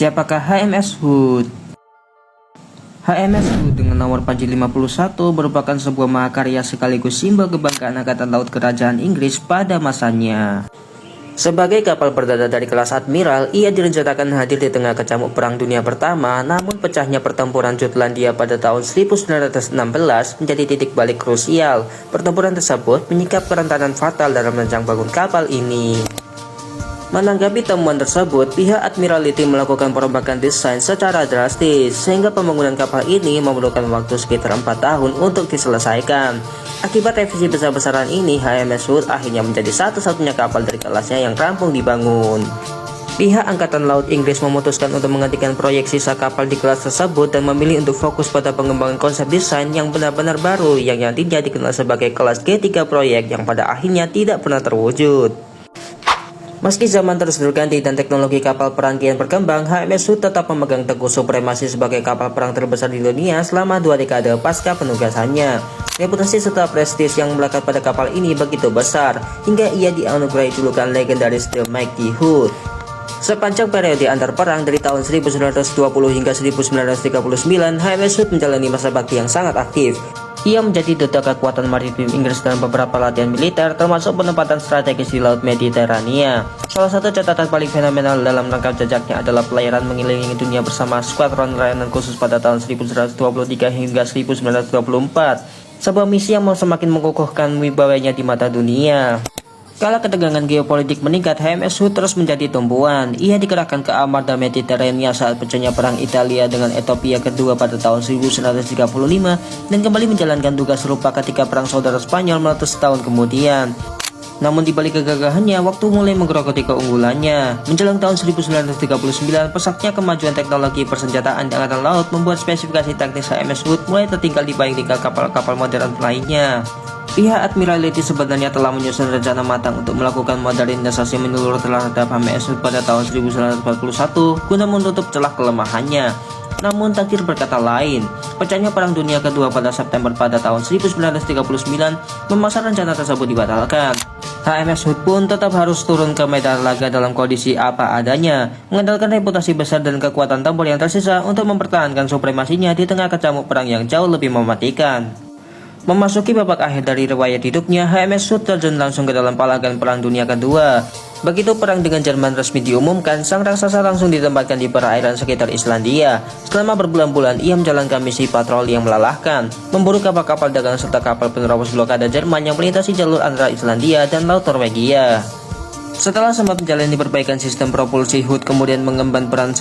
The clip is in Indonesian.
Siapakah HMS Hood? HMS Hood dengan nomor Panji 51 merupakan sebuah mahakarya sekaligus simbol kebanggaan Angkatan Laut Kerajaan Inggris pada masanya. Sebagai kapal perdana dari kelas Admiral, ia direncanakan hadir di tengah kecamuk Perang Dunia Pertama, namun pecahnya pertempuran Jutlandia pada tahun 1916 menjadi titik balik krusial. Pertempuran tersebut menyingkap kerentanan fatal dalam merancang bangun kapal ini. Menanggapi temuan tersebut, pihak Admiralty melakukan perombakan desain secara drastis, sehingga pembangunan kapal ini memerlukan waktu sekitar 4 tahun untuk diselesaikan. Akibat revisi besar-besaran ini, HMS Hood akhirnya menjadi satu-satunya kapal dari kelasnya yang rampung dibangun. Pihak Angkatan Laut Inggris memutuskan untuk menghentikan proyek sisa kapal di kelas tersebut dan memilih untuk fokus pada pengembangan konsep desain yang benar-benar baru yang nantinya dikenal sebagai kelas G3 proyek yang pada akhirnya tidak pernah terwujud. Meski zaman terus berganti dan teknologi kapal perang kian berkembang, HMS Hood tetap memegang teguh supremasi sebagai kapal perang terbesar di dunia selama 2 dekade pasca penugasannya. Reputasi serta prestis yang melekat pada kapal ini begitu besar, hingga ia dianugerahi julukan legendaris The Mighty Hood. Sepanjang periode antar perang dari tahun 1920 hingga 1939, HMS Hood menjalani masa bakti yang sangat aktif. Ia menjadi duta kekuatan maritim Inggris dalam beberapa latihan militer, termasuk penempatan strategis di Laut Mediterania. Salah satu catatan paling fenomenal dalam rangkap jejaknya adalah pelayaran mengelilingi dunia bersama skuadron layanan khusus pada tahun 1923 hingga 1924. Sebuah misi yang semakin mengukuhkan wibawanya di mata dunia. Kala ketegangan geopolitik meningkat, HMS Hood terus menjadi tumpuan. Ia dikerahkan ke Armada Mediterania saat pecahnya perang Italia dengan Ethiopia kedua pada tahun 1935 dan kembali menjalankan tugas serupa ketika perang saudara Spanyol meletus setahun kemudian. Namun di balik kegagahannya, waktu mulai menggerogoti keunggulannya. Menjelang tahun 1939, pesatnya kemajuan teknologi persenjataan di Angkatan Laut membuat spesifikasi taktis HMS Hood mulai tertinggal dibanding kapal-kapal modern lainnya. Pihak Admiralty sebenarnya telah menyusun rencana matang untuk melakukan modernisasi menyeluruh terhadap HMS Hood pada tahun 1941 guna menutup celah kelemahannya. Namun takdir berkata lain. Pecahnya Perang Dunia Kedua pada September pada tahun 1939 memaksa rencana tersebut dibatalkan. HMS Hood pun tetap harus turun ke medan laga dalam kondisi apa adanya, mengandalkan reputasi besar dan kekuatan tempur yang tersisa untuk mempertahankan supremasinya di tengah kecamuk perang yang jauh lebih mematikan. Memasuki babak akhir dari riwayat hidupnya, HMS Hood terjun langsung ke dalam palagan Perang Dunia Kedua. Begitu perang dengan Jerman resmi diumumkan, sang raksasa langsung ditempatkan di perairan sekitar Islandia. Selama berbulan-bulan, ia menjalankan misi patroli yang melelahkan, memburu kapal-kapal dagang serta kapal penerobos blokade Jerman yang melintasi jalur antara Islandia dan Laut Norwegia. Setelah sempat menjalani perbaikan sistem propulsi, Hood kemudian mengemban peran sebagai